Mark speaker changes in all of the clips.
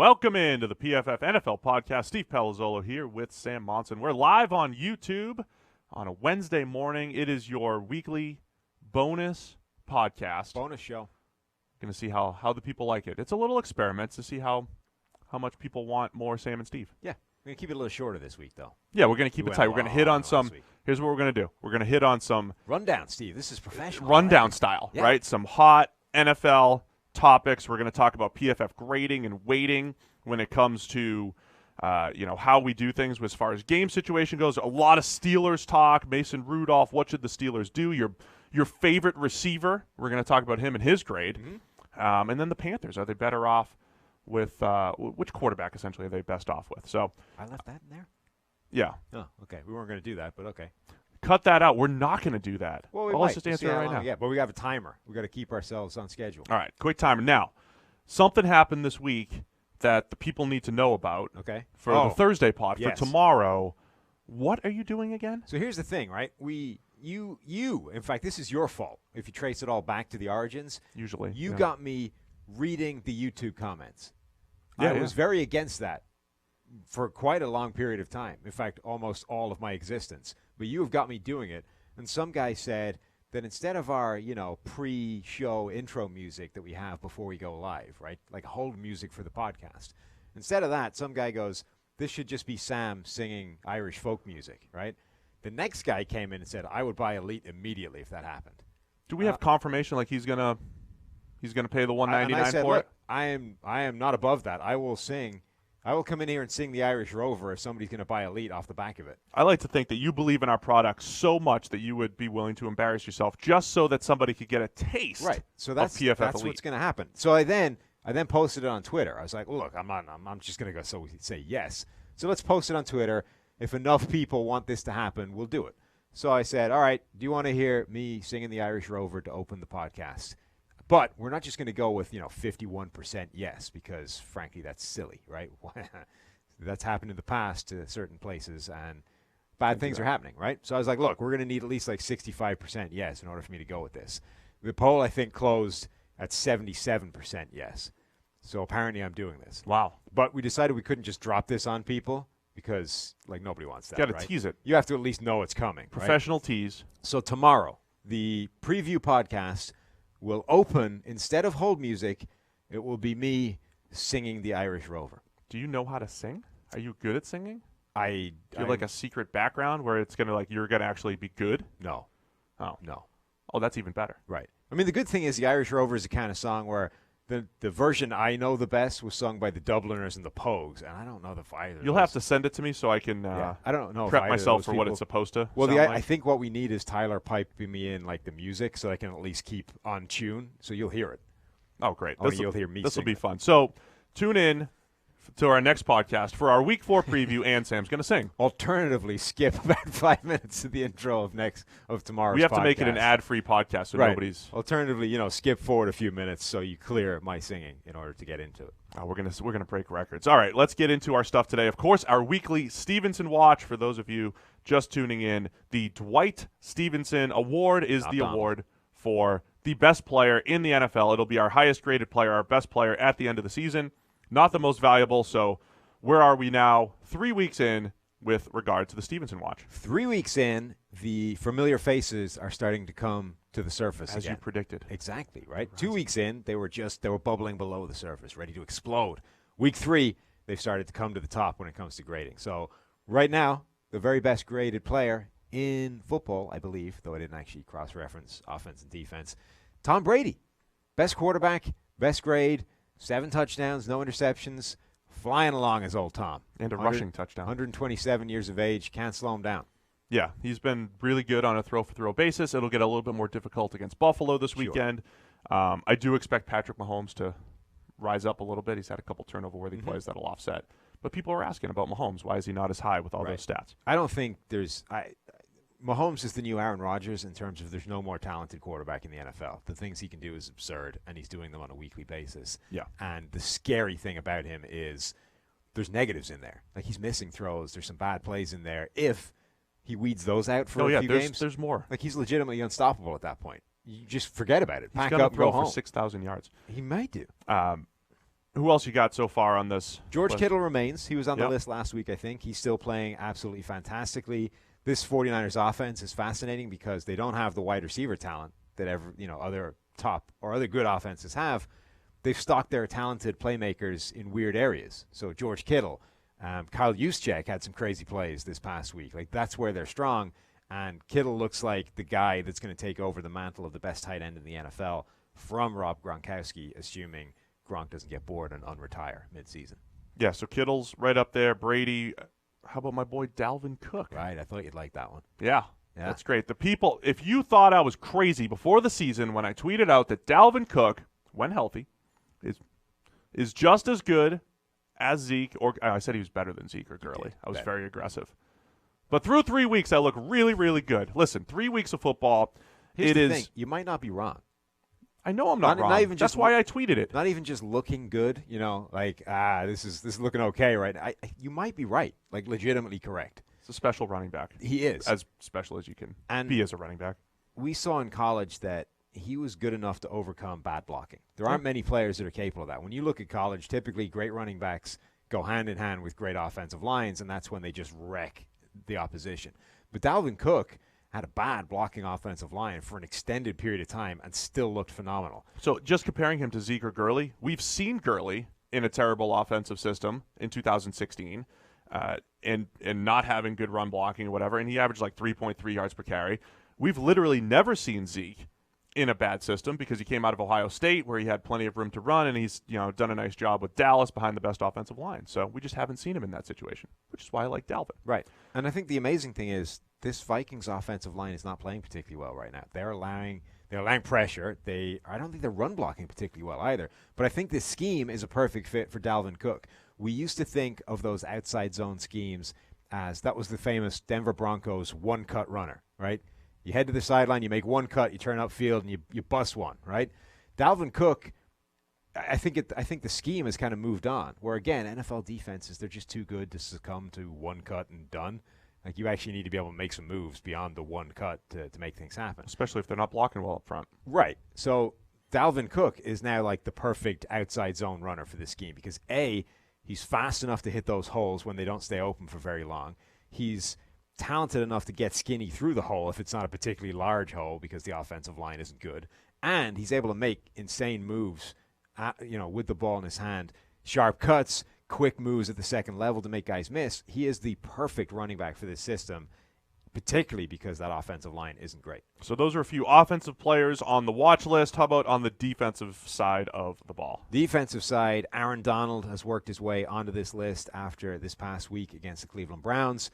Speaker 1: Welcome into the PFF NFL podcast. Steve Palazzolo here with Sam Monson. We're live on YouTube on a Wednesday morning. It is your weekly bonus podcast.
Speaker 2: Bonus show.
Speaker 1: Going to see how the people like it. It's a little experiment to see how much people want more Sam and Steve.
Speaker 2: Yeah, we're going to keep it a little shorter this week, though.
Speaker 1: Yeah, we're going to keep it tight. We're going to hit on some – here's what we're going to do. We're going to hit on some –
Speaker 2: rundown, Steve. This is professional.
Speaker 1: Rundown style,
Speaker 2: yeah.
Speaker 1: Right? Some hot NFL topics. We're going to talk about PFF grading and weighting when it comes to how we do things as far as game situation goes. A lot of Steelers talk. Mason Rudolph, what should the Steelers do? Your favorite receiver, we're going to talk about him and his grade. Mm-hmm. And then the Panthers, are they better off with which quarterback essentially are they best off with? So
Speaker 2: I left that in there?
Speaker 1: Yeah.
Speaker 2: Oh, okay. We weren't going to do that, but okay.
Speaker 1: Cut that out. We're not going to do that.
Speaker 2: Well,
Speaker 1: let's just answer it right now.
Speaker 2: Yeah, but we have a timer. We got to keep ourselves on schedule.
Speaker 1: All right, quick timer. Now, something happened this week that the people need to know about.
Speaker 2: Okay.
Speaker 1: For the Thursday pod.
Speaker 2: Yes.
Speaker 1: For tomorrow. What are you doing again?
Speaker 2: So here's the thing, right? You. In fact, this is your fault. If you trace it all back to the origins,
Speaker 1: usually
Speaker 2: you got me reading the YouTube comments.
Speaker 1: Yeah,
Speaker 2: I was very against that for quite a long period of time. In fact, almost all of my existence. But you have got me doing it. And some guy said that instead of our, pre-show intro music that we have before we go live, right? Like hold music for the podcast. Instead of that, some guy goes, this should just be Sam singing Irish folk music, right? The next guy came in and said, I would buy Elite immediately if that happened.
Speaker 1: Do we have confirmation like he's gonna pay the $199
Speaker 2: and I said,
Speaker 1: for
Speaker 2: look,
Speaker 1: it?
Speaker 2: I am not above that. I will come in here and sing the Irish Rover if somebody's going to buy Elite off the back of it.
Speaker 1: I like to think that you believe in our product so much that you would be willing to embarrass yourself just so that somebody could get a taste
Speaker 2: right. So that's
Speaker 1: of PFF
Speaker 2: that's
Speaker 1: Elite.
Speaker 2: What's going to happen. So I then posted it on Twitter. I was like, look, I'm just going to go say yes. So let's post it on Twitter. If enough people want this to happen, we'll do it. So I said, all right, do you want to hear me singing the Irish Rover to open the podcast? But we're not just going to go with 51% yes, because frankly that's silly, right? That's happened in the past to certain places, and bad things are happening, right? So I was like, look, we're going to need at least like 65% yes in order for me to go with this. The poll I think closed at 77% yes. So apparently I'm doing this.
Speaker 1: Wow.
Speaker 2: But we decided we couldn't just drop this on people because nobody wants that.
Speaker 1: Got to
Speaker 2: right?
Speaker 1: tease it.
Speaker 2: You have to at least know it's coming.
Speaker 1: Professional
Speaker 2: right?
Speaker 1: tease.
Speaker 2: So tomorrow, the preview podcast will open, instead of hold music, it will be me singing the Irish Rover.
Speaker 1: Do you know how to sing? Are you good at singing?
Speaker 2: Do
Speaker 1: you have like a secret background where it's going to you're going to actually be good?
Speaker 2: No.
Speaker 1: Oh.
Speaker 2: No.
Speaker 1: Oh, that's even better.
Speaker 2: Right. I mean, the good thing is the Irish Rover is the kind of song where the version I know the best was sung by the Dubliners and the Pogues, and I don't know if either.
Speaker 1: You'll have to send it to me so I can
Speaker 2: I don't know
Speaker 1: prep
Speaker 2: if
Speaker 1: myself for what it's supposed to
Speaker 2: Well,
Speaker 1: sound like.
Speaker 2: I think what we need is Tyler piping me in like the music so I can at least keep on tune, so you'll hear it.
Speaker 1: Oh, great.
Speaker 2: You'll hear me
Speaker 1: This will
Speaker 2: sing
Speaker 1: be
Speaker 2: it.
Speaker 1: fun. So tune in to our next podcast for our Week 4 preview, and Sam's going to sing.
Speaker 2: Alternatively, skip about 5 minutes to the intro of tomorrow's podcast.
Speaker 1: We have to make it an ad-free podcast so nobody's...
Speaker 2: Alternatively, skip forward a few minutes so you clear my singing in order to get into it.
Speaker 1: Oh, we're gonna break records. All right, let's get into our stuff today. Of course, our weekly Stephenson Watch. For those of you just tuning in, the Dwight Stephenson Award is the award for the best player in the NFL. It'll be our highest-graded player, our best player at the end of the season. Not the most valuable, so where are we now 3 weeks in with regard to the Stephenson Watch?
Speaker 2: 3 weeks in, the familiar faces are starting to come to the surface
Speaker 1: As
Speaker 2: again.
Speaker 1: you predicted.
Speaker 2: Exactly, right? 2 weeks in, they were bubbling below the surface, ready to explode. Week 3, they've started to come to the top when it comes to grading. So right now, the very best graded player in football, I believe, though I didn't actually cross-reference offense and defense, Tom Brady. Best quarterback, best grade, 7 touchdowns, no interceptions, flying along as old Tom.
Speaker 1: And a rushing touchdown.
Speaker 2: 127 years of age, can't slow him down.
Speaker 1: Yeah, he's been really good on a throw-for-throw basis. It'll get a little bit more difficult against Buffalo this weekend. I do expect Patrick Mahomes to rise up a little bit. He's had a couple turnover-worthy plays that'll offset. But people are asking about Mahomes. Why is he not as high with all those stats?
Speaker 2: I don't think Mahomes is the new Aaron Rodgers in terms of there's no more talented quarterback in the NFL. The things he can do is absurd, and he's doing them on a weekly basis.
Speaker 1: Yeah.
Speaker 2: And the scary thing about him is there's negatives in there. Like, he's missing throws. There's some bad plays in there. If he weeds those out for a few games,
Speaker 1: there's more.
Speaker 2: Like, he's legitimately unstoppable at that point. You just forget about it.
Speaker 1: He's
Speaker 2: Pack
Speaker 1: gonna
Speaker 2: up,
Speaker 1: throw
Speaker 2: go home.
Speaker 1: for 6,000 yards.
Speaker 2: He might do.
Speaker 1: Who else you got so far on this?
Speaker 2: George
Speaker 1: list?
Speaker 2: Kittle remains. He was on the
Speaker 1: Yep.
Speaker 2: list last week, I think. He's still playing absolutely fantastically. This 49ers offense is fascinating because they don't have the wide receiver talent that other top or other good offenses have. They've stocked their talented playmakers in weird areas. So George Kittle, Kyle Juszczyk had some crazy plays this past week. Like, that's where they're strong. And Kittle looks like the guy that's going to take over the mantle of the best tight end in the NFL from Rob Gronkowski, assuming Gronk doesn't get bored and unretire midseason.
Speaker 1: Yeah, so Kittle's right up there. Brady. How about my boy Dalvin Cook?
Speaker 2: Right, I thought you'd like that one.
Speaker 1: Yeah, that's great. The people, if you thought I was crazy before the season when I tweeted out that Dalvin Cook, when healthy, is just as good as Zeke, or I said he was better than Zeke or Gurley. I was very aggressive. But through 3 weeks, I look really, really good. Listen, 3 weeks of football,
Speaker 2: Here's the thing. You might not be wrong.
Speaker 1: I know I'm not wrong.
Speaker 2: Not even
Speaker 1: That's why I tweeted it.
Speaker 2: Not even just looking good, this is looking okay, right? You might be right, like legitimately correct.
Speaker 1: It's a special running back.
Speaker 2: He is.
Speaker 1: As special as you can be as a running back.
Speaker 2: We saw in college that he was good enough to overcome bad blocking. There aren't many players that are capable of that. When you look at college, typically great running backs go hand in hand with great offensive lines, and that's when they just wreck the opposition. But Dalvin Cook had a bad blocking offensive line for an extended period of time and still looked phenomenal.
Speaker 1: So just comparing him to Zeke or Gurley, we've seen Gurley in a terrible offensive system in 2016 and not having good run blocking or whatever, and he averaged like 3.3 yards per carry. We've literally never seen Zeke in a bad system because he came out of Ohio State where he had plenty of room to run, and he's done a nice job with Dallas behind the best offensive line. So we just haven't seen him in that situation, which is why I like Dalvin.
Speaker 2: Right. And I think the amazing thing is this Vikings offensive line is not playing particularly well right now. They're allowing pressure. I don't think they're run blocking particularly well either. But I think this scheme is a perfect fit for Dalvin Cook. We used to think of those outside zone schemes as that was the famous Denver Broncos one-cut runner, right? You head to the sideline, you make one cut, you turn upfield, and you bust one, right? Dalvin Cook, I think the scheme has kind of moved on. Where again, NFL defenses, they're just too good to succumb to one cut and done. Like, you actually need to be able to make some moves beyond the one cut to make things happen.
Speaker 1: Especially if they're not blocking well up front.
Speaker 2: Right. So Dalvin Cook is now like the perfect outside zone runner for this scheme because A, he's fast enough to hit those holes when they don't stay open for very long. He's talented enough to get skinny through the hole if it's not a particularly large hole because the offensive line isn't good. And he's able to make insane moves, with the ball in his hand. Sharp cuts, quick moves at the second level to make guys miss. He is the perfect running back for this system, particularly because that offensive line isn't great.
Speaker 1: So those are a few offensive players on the watch list. How about on the defensive side of the ball?
Speaker 2: Defensive side, Aaron Donald has worked his way onto this list after this past week against the Cleveland Browns.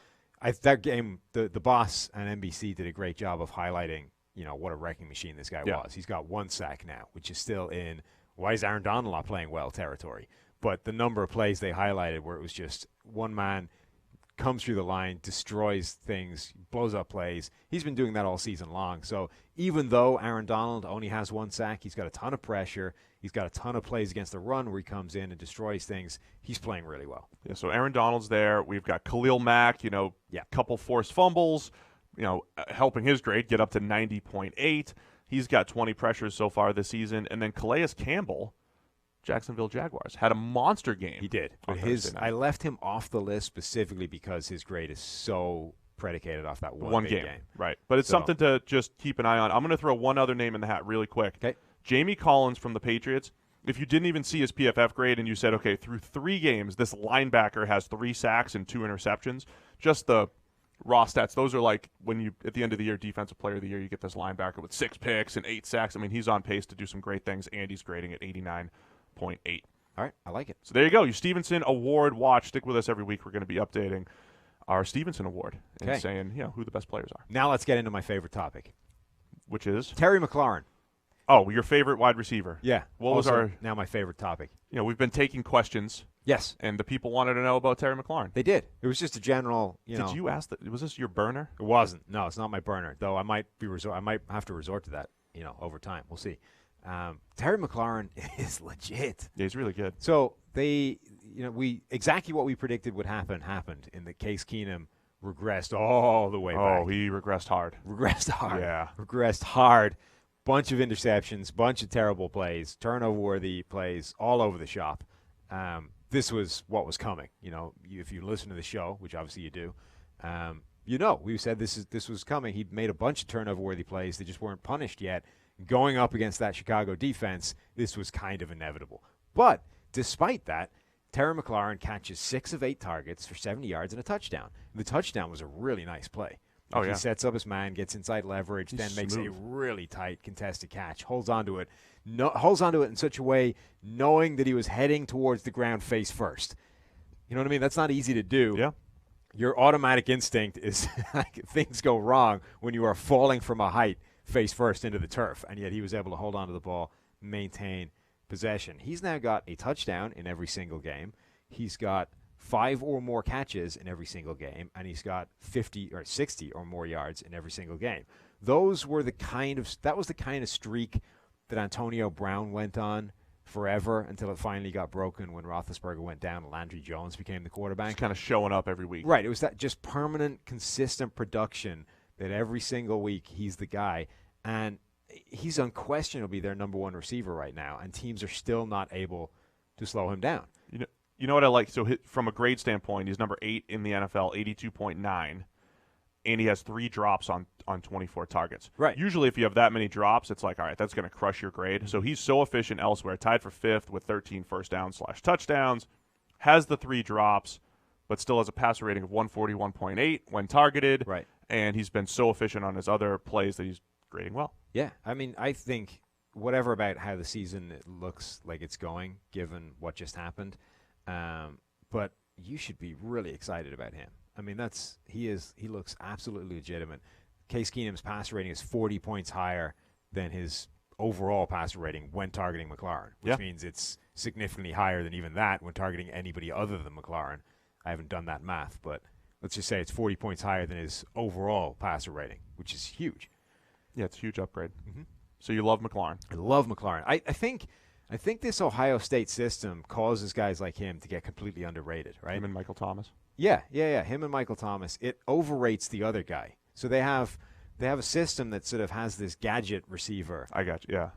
Speaker 2: That game, the boss and NBC did a great job of highlighting, what a wrecking machine this guy was. He's got 1 sack now, which is still in why is Aaron Donald not playing well territory. But the number of plays they highlighted where it was just one man comes through the line, destroys things, blows up plays. He's been doing that all season long. So even though Aaron Donald only has 1 sack, he's got a ton of pressure. He's got a ton of plays against the run where he comes in and destroys things. He's playing really well.
Speaker 1: Yeah, so Aaron Donald's there. We've got Khalil Mack, couple forced fumbles, helping his grade get up to 90.8. He's got 20 pressures so far this season. And then Calais Campbell, Jacksonville Jaguars, had a monster game.
Speaker 2: He did. But I left him off the list specifically because his grade is so predicated off that one game.
Speaker 1: Right. But it's something to just keep an eye on. I'm going to throw one other name in the hat really quick.
Speaker 2: Okay.
Speaker 1: Jamie Collins from the Patriots. If you didn't even see his PFF grade and you said, okay, through 3 games, this linebacker has 3 sacks and 2 interceptions, just the raw stats, those are like when you, at the end of the year, Defensive Player of the Year, you get this linebacker with 6 picks and 8 sacks. I mean, he's on pace to do some great things. Andy's grading at 89.8.
Speaker 2: All right, I like it.
Speaker 1: So there you go. Your Stephenson Award watch. Stick with us every week. We're going to be updating our Stephenson Award and saying, who the best players are.
Speaker 2: Now let's get into my favorite topic.
Speaker 1: Which is?
Speaker 2: Terry McLaurin.
Speaker 1: Oh, your favorite wide receiver.
Speaker 2: Yeah.
Speaker 1: What was our?
Speaker 2: Now my favorite topic.
Speaker 1: We've been taking questions.
Speaker 2: Yes.
Speaker 1: And the people wanted to know about Terry McLaurin.
Speaker 2: They did. It was just a general,
Speaker 1: Did you ask that? Was this your burner?
Speaker 2: It wasn't. No, it's not my burner. Though I might have to resort to that, over time. We'll see. Terry McLaurin is legit.
Speaker 1: Yeah, he's really good.
Speaker 2: So exactly what we predicted would happen happened in that Case Keenum regressed all the way back.
Speaker 1: Oh, he regressed hard. Yeah.
Speaker 2: Regressed hard. Bunch of interceptions, bunch of terrible plays, turnover-worthy plays all over the shop. this was what was coming. If you listen to the show, which obviously you do, we said this was coming. He'd made a bunch of turnover-worthy plays. They just weren't punished yet. Going up against that Chicago defense, this was kind of inevitable. But despite that, Terry McLaurin catches 6 of 8 targets for 70 yards and a touchdown. The touchdown was a really nice play. He sets up his man, gets inside leverage, then makes a really tight contested catch, holds onto it in such a way knowing that he was heading towards the ground face first. You know what I mean? That's not easy to do.
Speaker 1: Yeah.
Speaker 2: Your automatic instinct is things go wrong when you are falling from a height face first into the turf, and yet he was able to hold on to the ball, maintain possession. He's now got a touchdown in every single game. He's got 5 or more catches in every single game, and he's got 50 or 60 or more yards in every single game. That was the kind of streak that Antonio Brown went on forever until it finally got broken when Roethlisberger went down and Landry Jones became the quarterback.
Speaker 1: Just kind of showing up every week.
Speaker 2: Right. It was that just permanent, consistent production that every single week he's the guy. And he's unquestionably their number 1 receiver right now, and teams are still not able to slow him down.
Speaker 1: You know what I like? So from a grade standpoint, he's number 8 in the NFL, 82.9, and he has 3 drops on 24 targets.
Speaker 2: Right.
Speaker 1: Usually if you have that many drops, it's like, all right, that's going to crush your grade. So he's so efficient elsewhere, tied for 5th with 13 first downs/touchdowns, has the 3 drops, but still has a passer rating of 141.8 when targeted.
Speaker 2: Right.
Speaker 1: And he's been so efficient on his other plays that he's grading well.
Speaker 2: Yeah. I mean, I think whatever about how the season looks like it's going, given what just happened, but you should be really excited about him. I mean, he looks absolutely legitimate. Case Keenum's passer rating is 40 points higher than his overall passer rating when targeting McLaurin, which means it's significantly higher than even that when targeting anybody other than McLaurin. I haven't done that math, but let's just say it's 40 points higher than his overall passer rating, which is huge.
Speaker 1: Yeah, it's a huge upgrade.
Speaker 2: Mm-hmm.
Speaker 1: So you love McLaurin.
Speaker 2: I love McLaurin. I think this Ohio State system causes guys like him to get completely underrated, right?
Speaker 1: Him and Michael Thomas.
Speaker 2: Yeah. Him and Michael Thomas. It overrates the other guy. So they have a system that sort of has this gadget receiver.
Speaker 1: I got you. Yeah.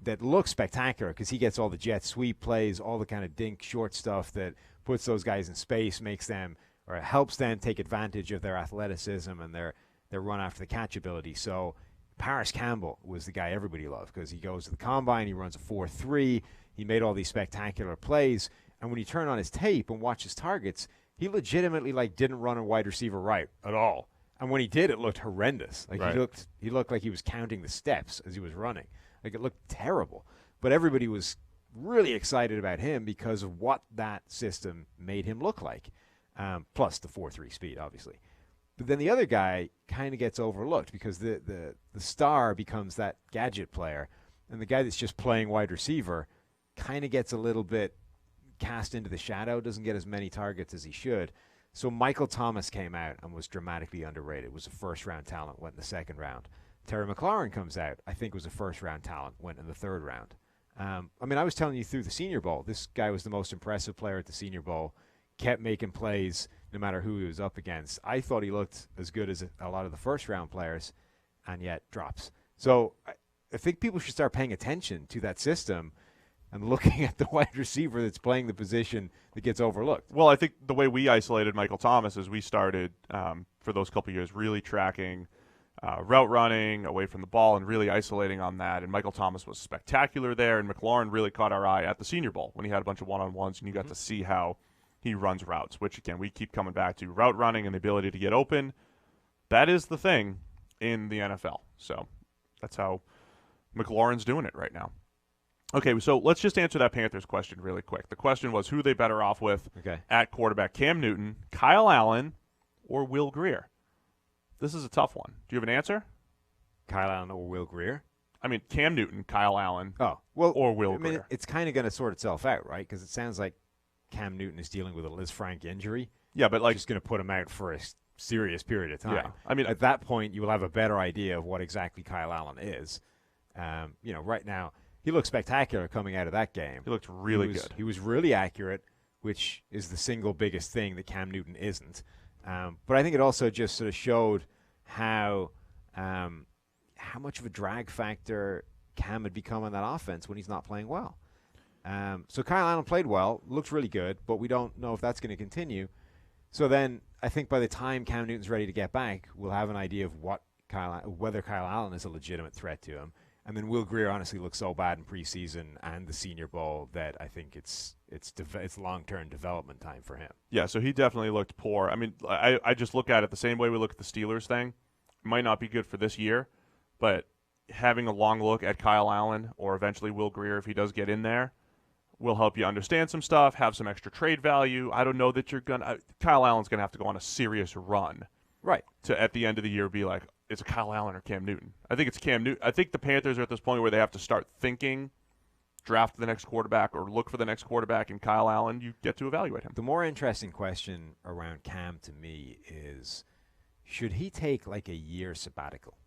Speaker 2: That looks spectacular because he gets all the jet sweep plays, all the kind of dink short stuff that puts those guys in space, makes them or helps them take advantage of their athleticism and their run after the catch ability. So Paris Campbell was the guy everybody loved because he goes to the combine, he runs a 4.3, he made all these spectacular plays, and when you turn on his tape and watch his targets, he legitimately didn't run a wide receiver right at all. And when he did, it looked horrendous.
Speaker 1: Right.
Speaker 2: He looked like he was counting the steps as he was running. It looked terrible. But everybody was really excited about him because of what that system made him look like, plus the 4.3 speed, obviously. But then the other guy kind of gets overlooked because the star becomes that gadget player, and the guy that's just playing wide receiver kind of gets a little bit cast into the shadow, doesn't get as many targets as he should. So Michael Thomas came out and was dramatically underrated, was a first-round talent, went in the second round. Terry McLaurin comes out, I think was a first-round talent, went in the third round. I was telling you through the Senior Bowl, this guy was the most impressive player at the Senior Bowl, kept making plays no matter who he was up against. I thought he looked as good as a lot of the first-round players, and yet drops. So I think people should start paying attention to that system and looking at the wide receiver that's playing the position that gets overlooked.
Speaker 1: Well, I think the way we isolated Michael Thomas is we started, for those couple of years, really tracking route running, away from the ball, and really isolating on that. And Michael Thomas was spectacular there, and McLaurin really caught our eye at the Senior Bowl when he had a bunch of one-on-ones, and you got to see how he runs routes, which, again, we keep coming back to. Route running and the ability to get open, that is the thing in the NFL. So that's how McLaurin's doing it right now. Okay, so let's just answer that Panthers question really quick. The question was who they better off with at quarterback, Cam Newton, Kyle Allen, or Will Grier? This is a tough one. Do you have an answer?
Speaker 2: Kyle Allen or Will Grier?
Speaker 1: I mean, Cam Newton, Kyle Allen,
Speaker 2: or Will
Speaker 1: Grier.
Speaker 2: It's kind of going to sort itself out, right? Because it sounds like Cam Newton is dealing with a Liz Frank injury.
Speaker 1: Yeah, but
Speaker 2: just going to put him out for a serious period of time.
Speaker 1: Yeah, I mean,
Speaker 2: at that point, you will have a better idea of what exactly Kyle Allen is. Right now, he looked spectacular coming out of that game.
Speaker 1: He looked really good.
Speaker 2: He was really accurate, which is the single biggest thing that Cam Newton isn't. But I think it also just sort of showed how much of a drag factor Cam had become on that offense when he's not playing well. So Kyle Allen played well, looked really good, but we don't know if that's going to continue. So then I think by the time Cam Newton's ready to get back, we'll have an idea of whether Kyle Allen is a legitimate threat to him. And then Will Grier honestly looked so bad in preseason and the Senior Bowl that I think it's long-term development time for him.
Speaker 1: Yeah, so he definitely looked poor. I mean, I just look at it the same way we look at the Steelers thing. It might not be good for this year, but having a long look at Kyle Allen or eventually Will Grier, if he does get in there, will help you understand some stuff, have some extra trade value. I don't know that Kyle Allen's going to have to go on a serious run.
Speaker 2: Right.
Speaker 1: To, at the end of the year, be like, is it Kyle Allen or Cam Newton? I think it's Cam Newton. I think the Panthers are at this point where they have to start thinking, draft the next quarterback or look for the next quarterback, and Kyle Allen, you get to evaluate him.
Speaker 2: The more interesting question around Cam to me is, should he take like a year sabbatical?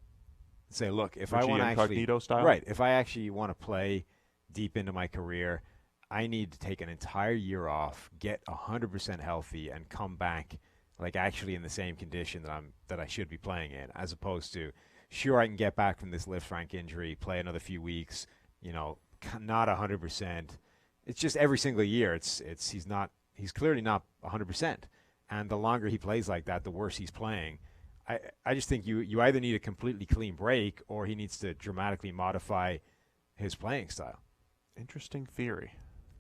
Speaker 2: Say, look, if I want to
Speaker 1: incognito style?
Speaker 2: Right, if I actually want to play deep into my career, I need to take an entire year off, get 100% healthy, and come back like actually in the same condition that I should be playing in, as opposed to, sure, I can get back from this lift frank injury, play another few weeks, not 100%. It's just every single year, he's clearly not 100%. And the longer he plays like that, the worse he's playing. I just think you either need a completely clean break or he needs to dramatically modify his playing style.
Speaker 1: Interesting theory.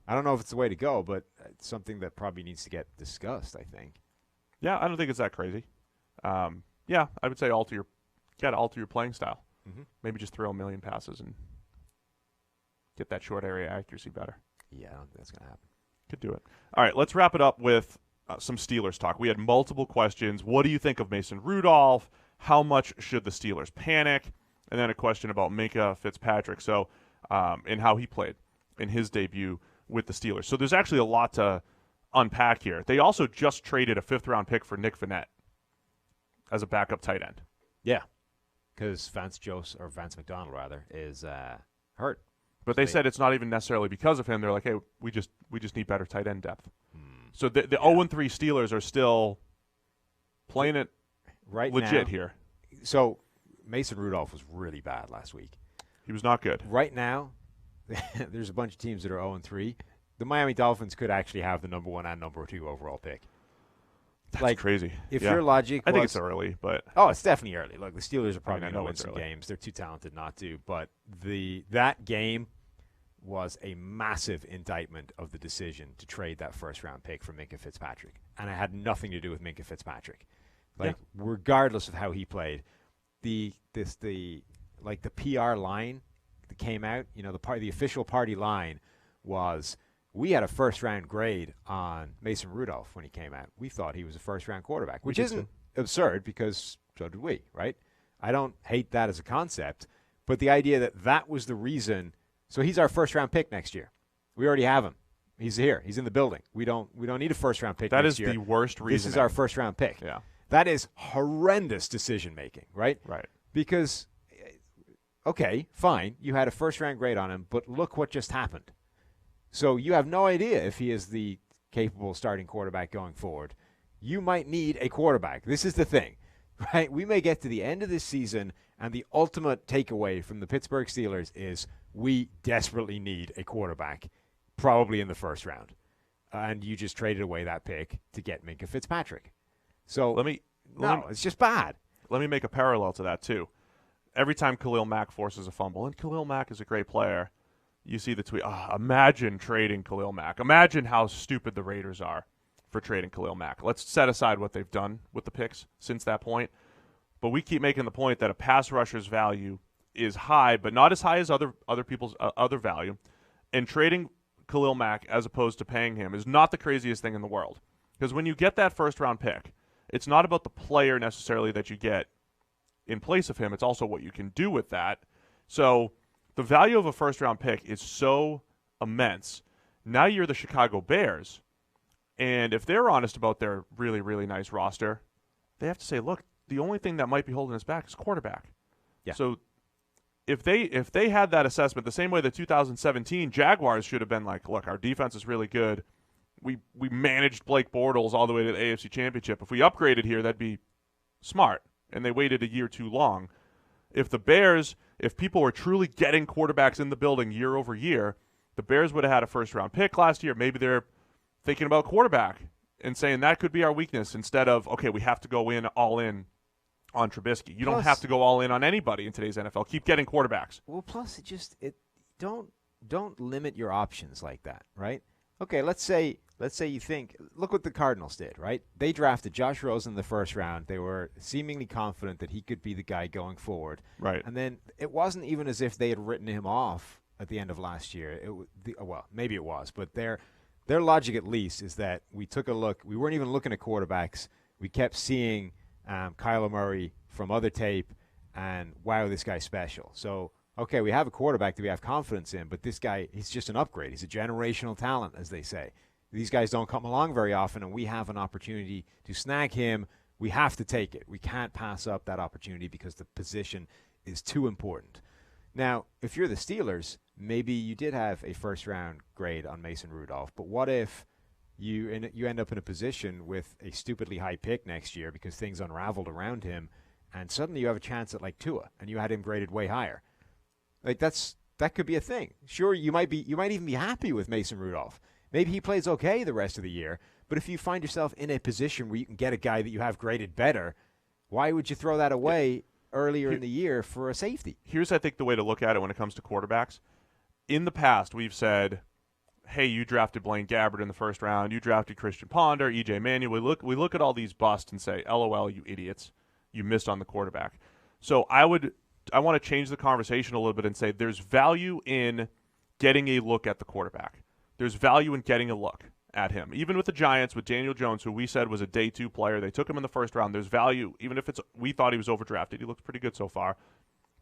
Speaker 2: I don't know if it's the way to go, but it's something that probably needs to get discussed, I think.
Speaker 1: Yeah, I don't think it's that crazy. Yeah, I would say alter your playing style.
Speaker 2: Mm-hmm.
Speaker 1: Maybe just throw a million passes and get that short area accuracy better.
Speaker 2: Yeah, I don't think that's going to happen.
Speaker 1: Could do it. All right, let's wrap it up with some Steelers talk. We had multiple questions. What do you think of Mason Rudolph? How much should the Steelers panic? And then a question about Minkah Fitzpatrick. So, and how he played in his debut with the Steelers. So there's actually a lot to unpack here. They also just traded a 5th-round pick for Nick Vannett as a backup tight end.
Speaker 2: Yeah, because Vance McDonald is hurt.
Speaker 1: But they said it's not even necessarily because of him. They're like, hey, we just need better tight end depth. So the 0-3 Steelers are still playing it
Speaker 2: right
Speaker 1: legit
Speaker 2: now,
Speaker 1: here.
Speaker 2: So Mason Rudolph was really bad last week.
Speaker 1: He was not good.
Speaker 2: Right now, there's a bunch of teams that are 0-3. The Miami Dolphins could actually have the number 1 and number 2 overall pick.
Speaker 1: That's crazy.
Speaker 2: If your logic
Speaker 1: I think it's early, but...
Speaker 2: Oh, it's definitely early. Look, the Steelers are probably going to win some
Speaker 1: early
Speaker 2: games. They're too talented not to. But that game was a massive indictment of the decision to trade that 1st-round pick for Minkah Fitzpatrick. And it had nothing to do with Minkah Fitzpatrick. Regardless of how he played, the PR line that came out, the official party line was... We had a 1st-round grade on Mason Rudolph when he came out. We thought he was a 1st-round quarterback, which isn't absurd because so did we, right? I don't hate that as a concept, but the idea that was the reason. So he's our 1st-round pick next year. We already have him. He's here. He's in the building. We don't need a 1st-round pick next year.
Speaker 1: That is the worst reason.
Speaker 2: This is our 1st-round pick.
Speaker 1: Yeah.
Speaker 2: That is horrendous decision-making, right?
Speaker 1: Right.
Speaker 2: Because, okay, fine, you had a 1st-round grade on him, but look what just happened. So you have no idea if he is the capable starting quarterback going forward. You might need a quarterback. This is the thing, right? We may get to the end of this season, and the ultimate takeaway from the Pittsburgh Steelers is we desperately need a quarterback, probably in the 1st round. And you just traded away that pick to get Minkah Fitzpatrick. So it's just bad.
Speaker 1: Let me make a parallel to that, too. Every time Khalil Mack forces a fumble, and Khalil Mack is a great player, you see the tweet, imagine trading Khalil Mack. Imagine how stupid the Raiders are for trading Khalil Mack. Let's set aside what they've done with the picks since that point. But we keep making the point that a pass rusher's value is high, but not as high as other people's other value. And trading Khalil Mack as opposed to paying him is not the craziest thing in the world. Because when you get that 1st-round pick, it's not about the player necessarily that you get in place of him. It's also what you can do with that. So the value of a 1st-round pick is so immense. Now you're the Chicago Bears, and if they're honest about their really, really nice roster, they have to say, look, the only thing that might be holding us back is quarterback.
Speaker 2: Yeah.
Speaker 1: So if they had that assessment the same way the 2017 Jaguars should have been like, look, our defense is really good. We managed Blake Bortles all the way to the AFC Championship. If we upgraded here, that'd be smart, and they waited a year too long. If people were truly getting quarterbacks in the building year over year, the Bears would have had a first-round pick last year. Maybe they're thinking about quarterback and saying that could be our weakness instead of, okay, we have to go all in on Trubisky. You don't have to go all in on anybody in today's NFL. Keep getting quarterbacks.
Speaker 2: Well, plus don't limit your options like that, right? Okay, let's say you think, look what the Cardinals did, right? They drafted Josh Rosen in the first round. They were seemingly confident that he could be the guy going forward.
Speaker 1: Right.
Speaker 2: And then it wasn't even as if they had written him off at the end of last year. Well, maybe it was, but their logic at least is that we took a look. We weren't even looking at quarterbacks. We kept seeing Kyler Murray from other tape, and wow, this guy's special. So, okay, we have a quarterback that we have confidence in, but this guy, he's just an upgrade. He's a generational talent, as they say. These guys don't come along very often, and we have an opportunity to snag him. We have to take it. We can't pass up that opportunity because the position is too important. Now, if you're the Steelers, maybe you did have a first-round grade on Mason Rudolph, but what if you end up in a position with a stupidly high pick next year because things unraveled around him, and suddenly you have a chance at like Tua, and you had him graded way higher? Like that could be a thing. Sure, you might even be happy with Mason Rudolph. Maybe he plays okay the rest of the year, but if you find yourself in a position where you can get a guy that you have graded better, why would you throw that away earlier in the year for a safety?
Speaker 1: Here's, I think, the way to look at it when it comes to quarterbacks. In the past, we've said, hey, you drafted Blaine Gabbert in the first round. You drafted Christian Ponder, E.J. Manuel. We look at all these busts and say, LOL, you idiots. You missed on the quarterback. So I want to change the conversation a little bit and say there's value in getting a look at the quarterback. There's value in getting a look at him. Even with the Giants, with Daniel Jones, who we said was a day 2 player, they took him in the first round. There's value, even if we thought he was overdrafted. He looks pretty good so far.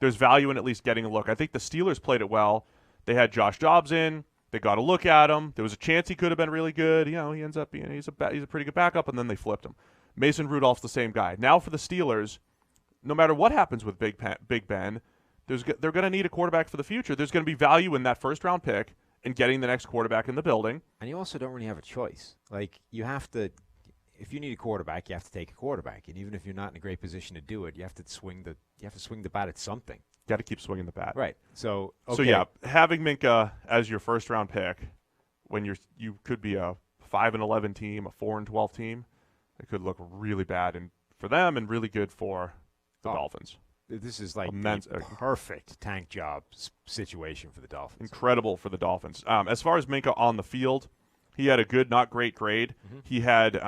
Speaker 1: There's value in at least getting a look. I think the Steelers played it well. They had Josh Dobbs in. They got a look at him. There was a chance he could have been really good. You know, he ends up being he's a pretty good backup, and then they flipped him. Mason Rudolph's the same guy. Now for the Steelers, no matter what happens with Big Ben, they're going to need a quarterback for the future. There's going to be value in that first-round pick and getting the next quarterback in the building. And
Speaker 2: you also don't really have a choice. Like, you have to – if you need a quarterback, you have to take a quarterback. And even if you're not in a great position to do it, you have to swing the bat at something.
Speaker 1: Got to keep swinging the bat.
Speaker 2: Right. So, okay.
Speaker 1: So, yeah, having Minkah as your first-round pick when you could be a 5-11 team, a 4-12 team, it could look really bad for them and really good for the Dolphins.
Speaker 2: This is like a perfect tank job situation for the Dolphins.
Speaker 1: Incredible for the Dolphins. As far as Minkah on the field, he had a good, not great grade. Mm-hmm. He had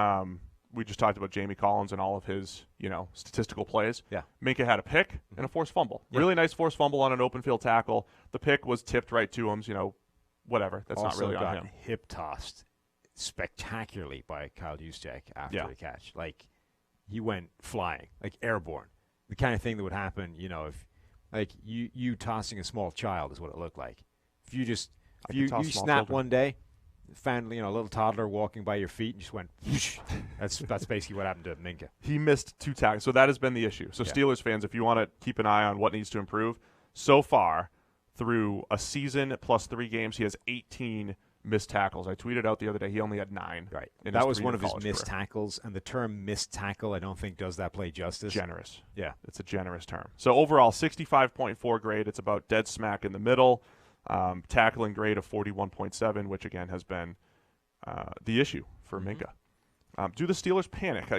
Speaker 1: we just talked about Jamie Collins and all of his statistical plays.
Speaker 2: Yeah.
Speaker 1: Minkah had a pick and a forced fumble. Yeah. Really nice forced fumble on an open field tackle. The pick was tipped right to him. Whatever. That's
Speaker 2: also
Speaker 1: not really
Speaker 2: got
Speaker 1: on him.
Speaker 2: Hip tossed spectacularly by Kyle Juszczyk after the catch. Like, he went flying, like airborne. The kind of thing that would happen, if like you tossing a small child is what it looked like. If you snap one day, found a little toddler walking by your feet and just went whoosh. That's basically what happened to Minkah.
Speaker 1: He missed 2 tackles, so that has been the issue. So Steelers fans, if you want to keep an eye on what needs to improve, so far through a season plus 3 games, he has 18 missed tackles. I tweeted out the other day he only had 9.
Speaker 2: Right. That was one of his missed tackles, and the term missed tackle I don't think does that play justice.
Speaker 1: Generous.
Speaker 2: Yeah.
Speaker 1: It's a generous term. So overall, 65.4 grade. It's about dead smack in the middle. Tackling grade of 41.7, which again has been the issue for Minkah. Do the Steelers panic?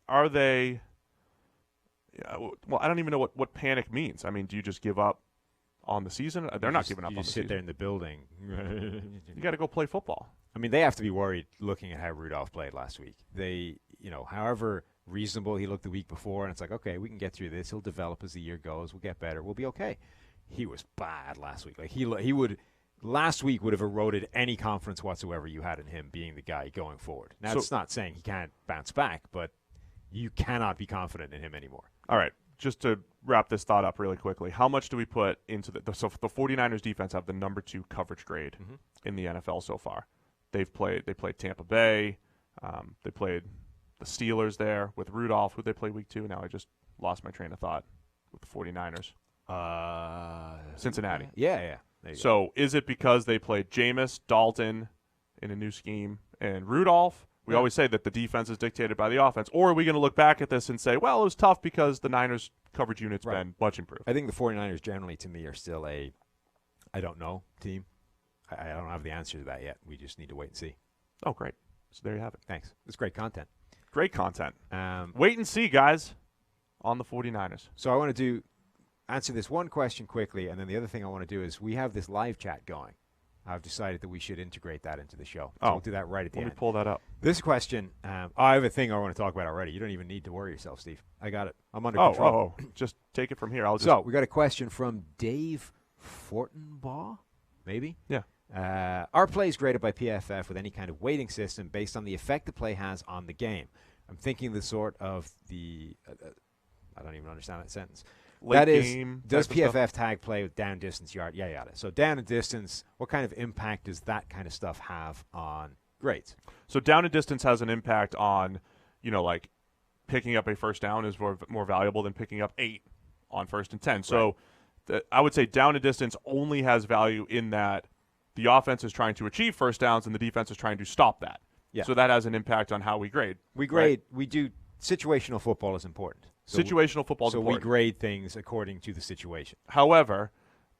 Speaker 1: Are they well, I don't even know what panic means. I mean, do you just give up on the season? They're not giving up on the season.
Speaker 2: You just sit there in the building.
Speaker 1: You got to go play football.
Speaker 2: I mean, they have to be worried looking at how Rudolph played last week. They, however reasonable he looked the week before, and it's like, okay, we can get through this. He'll develop as the year goes. We'll get better. We'll be okay. He was bad last week. Like, last week would have eroded any confidence whatsoever you had in him being the guy going forward. Now, it's not saying he can't bounce back, but you cannot be confident in him anymore.
Speaker 1: All right. Just to wrap this thought up really quickly, how much do we put into the 49ers defense have the number 2 coverage grade in the NFL so far? They played Tampa Bay. They played the Steelers there with Rudolph, who they played week 2. Now I just lost my train of thought with the 49ers. Cincinnati.
Speaker 2: Yeah.
Speaker 1: So is it because they played Jameis, Dalton in a new scheme, and Rudolph? We always say that the defense is dictated by the offense. Or are we going to look back at this and say, well, it was tough because the Niners' coverage unit's been much improved?
Speaker 2: I think the 49ers generally, to me, are still a I don't know team. I don't have the answer to that yet. We just need to wait and see.
Speaker 1: Oh, great. So there you have it.
Speaker 2: Thanks. It's great content.
Speaker 1: Great content. Wait and see, guys, on the 49ers.
Speaker 2: So I want to answer this one question quickly, and then the other thing I want to do is we have this live chat going. I've decided that we should integrate that into the show. So we'll do that right at the end.
Speaker 1: Let me pull that up.
Speaker 2: This question, I have a thing I want to talk about already. You don't even need to worry yourself, Steve. I got it. I'm under control.
Speaker 1: Just take it from here.
Speaker 2: So we got a question from Dave Fortenbaugh, maybe?
Speaker 1: Yeah.
Speaker 2: Our play is graded by PFF with any kind of weighting system based on the effect the play has on the game. I'm thinking the sort of the I don't even understand that sentence.
Speaker 1: Late
Speaker 2: that is,
Speaker 1: game
Speaker 2: does
Speaker 1: type of
Speaker 2: PFF tag play with down, distance, yard, yada. So down and distance, what kind of impact does that kind of stuff have on grades?
Speaker 1: So down and distance has an impact on, like picking up a first down is more valuable than picking up 8 on 1st and 10. So I would say down and distance only has value in that the offense is trying to achieve first downs and the defense is trying to stop that.
Speaker 2: Yeah.
Speaker 1: So that has an impact on how we grade.
Speaker 2: We do situational football is important.
Speaker 1: Situational football is
Speaker 2: important.
Speaker 1: So
Speaker 2: we grade things according to the situation.
Speaker 1: However,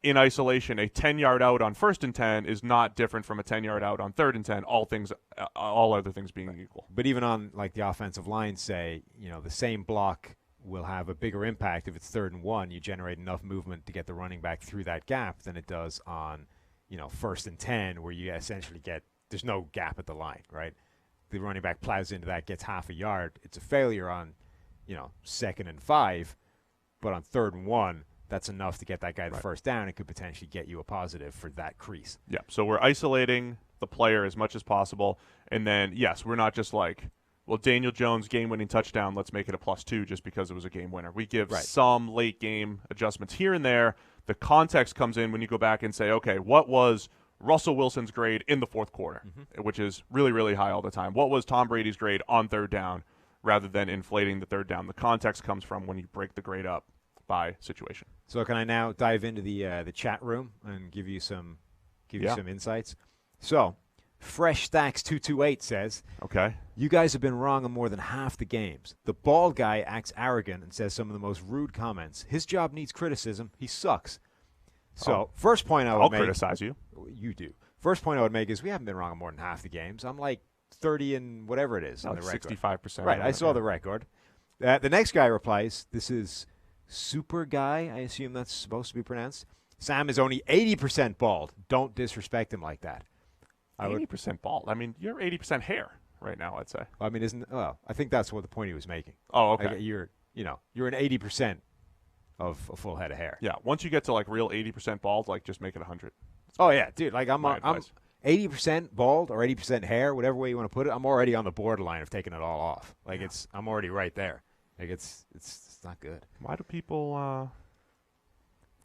Speaker 1: in isolation, a 10-yard out on 1st and 10 is not different from a 10-yard out on 3rd and 10, all other things being equal.
Speaker 2: But even on like the offensive line, say, the same block will have a bigger impact if it's 3rd and 1. You generate enough movement to get the running back through that gap than it does on, 1st and 10, where you essentially there's no gap at the line, right? The running back plows into that, gets half a yard. It's a failure on 2nd and 5, but on 3rd and 1, that's enough to get that guy the first down. It could potentially get you a positive for that crease.
Speaker 1: Yeah, so we're isolating the player as much as possible. And then, yes, we're not just like, well, Daniel Jones game-winning touchdown, let's make it a +2 just because it was a game winner. We give some late-game adjustments here and there. The context comes in when you go back and say, okay, what was Russell Wilson's grade in the 4th quarter, which is really, really high all the time? What was Tom Brady's grade on 3rd down? Rather than inflating the 3rd down. The context comes from when you break the grade up by situation.
Speaker 2: So can I now dive into the chat room and give you some insights? So, Fresh Stacks 228 says,
Speaker 1: okay,
Speaker 2: you guys have been wrong on more than half the games. The bald guy acts arrogant and says some of the most rude comments. His job needs criticism. He sucks. So, first point I would make.
Speaker 1: I'll criticize you.
Speaker 2: You do. First point I would make is we haven't been wrong on more than half the games. I'm like 30 and whatever it is on the record.
Speaker 1: 65%.
Speaker 2: Right, I saw the record. The next guy replies, this is Super Guy, I assume that's supposed to be pronounced. Sam is only 80% bald. Don't disrespect him like that.
Speaker 1: 80% bald? I mean, you're 80% hair right now, I'd say.
Speaker 2: I mean, I think that's what the point he was making.
Speaker 1: Oh, okay.
Speaker 2: Like you're an 80% of a full head of hair.
Speaker 1: Yeah, once you get to like real 80% bald, like just make it 100.
Speaker 2: Oh, yeah, dude. Like I'm 80% bald or 80% hair, whatever way you want to put it. I'm already on the borderline of taking it all off. Like I'm already right there. Like it's not good.
Speaker 1: Why do people?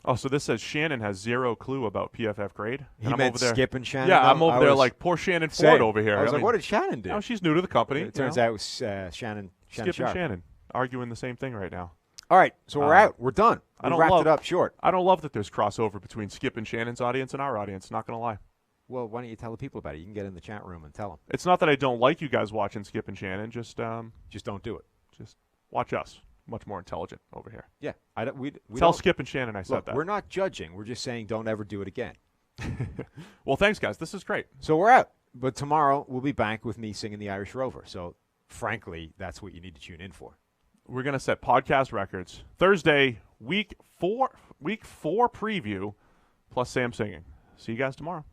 Speaker 1: Oh, so this says Shannon has 0 clue about PFF grade.
Speaker 2: He meant Skip and Shannon.
Speaker 1: Yeah, I'm over there like poor Shannon Ford over here.
Speaker 2: I was like, what did Shannon do?
Speaker 1: No, she's new to the company.
Speaker 2: It turns out it was Shannon.
Speaker 1: Skip and Shannon arguing the same thing right now.
Speaker 2: All right, so we're out. We're done. We wrapped it up short.
Speaker 1: I don't love that there's crossover between Skip and Shannon's audience and our audience. Not going to lie.
Speaker 2: Well, why don't you tell the people about it? You can get in the chat room and tell them.
Speaker 1: It's not that I don't like you guys watching Skip and Shannon. Just
Speaker 2: don't do it.
Speaker 1: Just watch us. Much more intelligent over here.
Speaker 2: Yeah. We
Speaker 1: tell Skip and Shannon I said that.
Speaker 2: We're not judging. We're just saying don't ever do it again.
Speaker 1: Well, thanks, guys. This is great.
Speaker 2: So we're out. But tomorrow we'll be back with me singing the Irish Rover. So, frankly, that's what you need to tune in for.
Speaker 1: We're going to set podcast records. Thursday, week 4 preview, plus Sam singing. See you guys tomorrow.